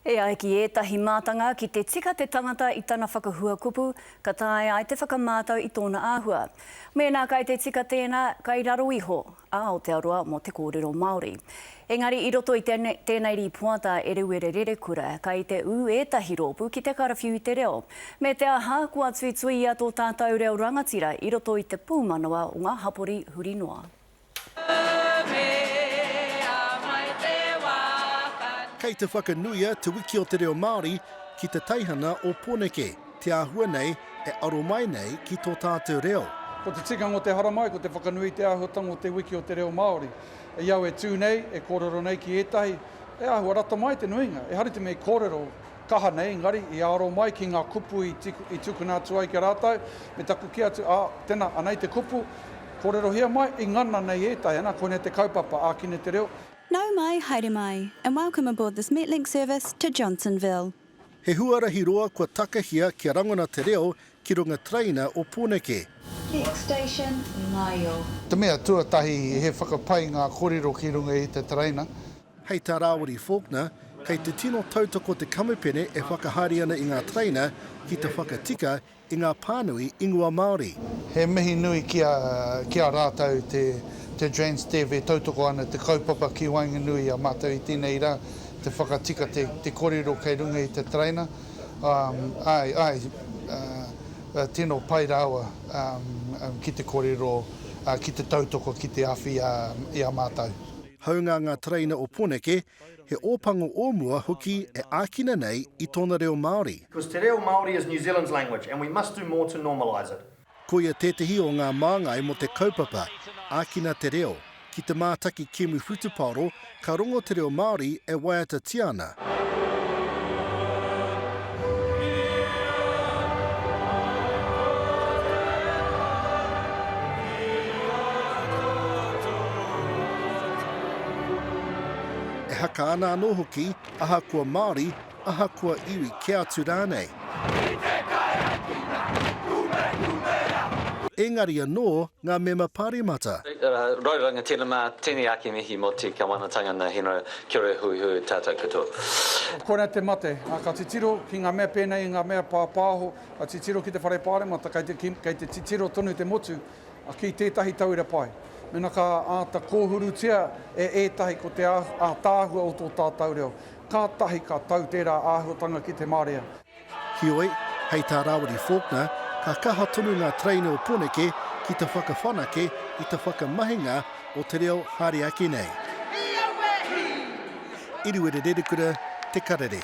E ai ki ētahi mātanga ki te tika te tangata i tana whakahua kupu, ka tae ai te whakamātau i tōna āhua. Mēnā kai te tika tēnā, kai raro iho, a Aotearoa mō te kōrero Māori. Engari, i roto i tēnei ri puata e rewere rerekura, kai te ētahi rōpu ki te karawhiu i te reo. Me te aha kua tuitui a tō tātou reo rangatira i roto i te pūmanawa o ngā hapori huri noa. Kei te whakanuia te wiki o te reo Māori ki te taihana o Pōneke, te āhua nei e aro mai nei ki tō tātou reo. Ko te tikanga o te haramai, ko te whakanui te āhuatanga o te wiki o te reo Māori. E iau e tū nei, e kōrero nei ki ētahi, e āhua rata mai te nuinga. E hari te mei kōrero kaha nei, ngari, i aro mai ki ngā kupu i tukuna atu ai ki rātou, me taku ki atu, tēnā, anei te kupu, kōrero hia mai, i ngana nei ētahi, ana, koe te kaupapa ākine te reo. Nau mai, haere mai, and welcome aboard this Metlink service to Johnsonville. He huarahi roa kua takahia ki a rangona te reo ki runga traina o Pōneke. Next station, Ngaio. Te mea tuatahi he whakapai ngā kōrero ki runga i te traina. Hei tā Rawiri Faulkner, kei te tino tautoko te kamupene e whakahari ana i ngā traina ki te whakatika i ngā pānui ingoa Māori. He mihi nui ki a rātou te Drains TV tautoko ana te kaupapa ki Wainganui a mātou i tēnei rā, te whakatika te kōrero kei runga i te traina. Tino pai rawa ki te kōrero, ki te tautoko, ki te awhi i a mātou. Haunga ngā traina o Pōneke, he ōpango ōmua hoki e ākina nei i tōna reo Māori. Because te reo Māori is New Zealand's language and we must do more to normalise it. Ko ia tētahi o ngā māngai mo te kaupapa, ākina te reo. Ki te mātaki Kēmu Whutuparo, ka rongo te reo Māori e Waiata Tiana. E haka ana anō hoki, aha kua Māori, aha kua iwi kia atu rānei. Engari anō ngā mema pāremata. Rauranga tēnā mā tēnei ake mihi mō te kawanatanga na hino kia ora hui hui tātou katoa. Kōrena te mate, ka titiro ki ngā mea pēnei, ngā mea pāpāho, ka titiro ki te whare pāremata, kei te titiro tonu te motu, ki tētahi tauira pai. Mena ka āta kōhurutia e ētahi ko te tāhua o tō tātou reo. Ka tahi ka tau tērā āhuatanga ki te Māoria. Hioi, hei tā Rawiri Faulkner, ka kaha tonu ngā traina o Pōneke ki te whakawhanake i te whakamahinga o te reo Hariaki nei. Iriwere rerekura, te karere.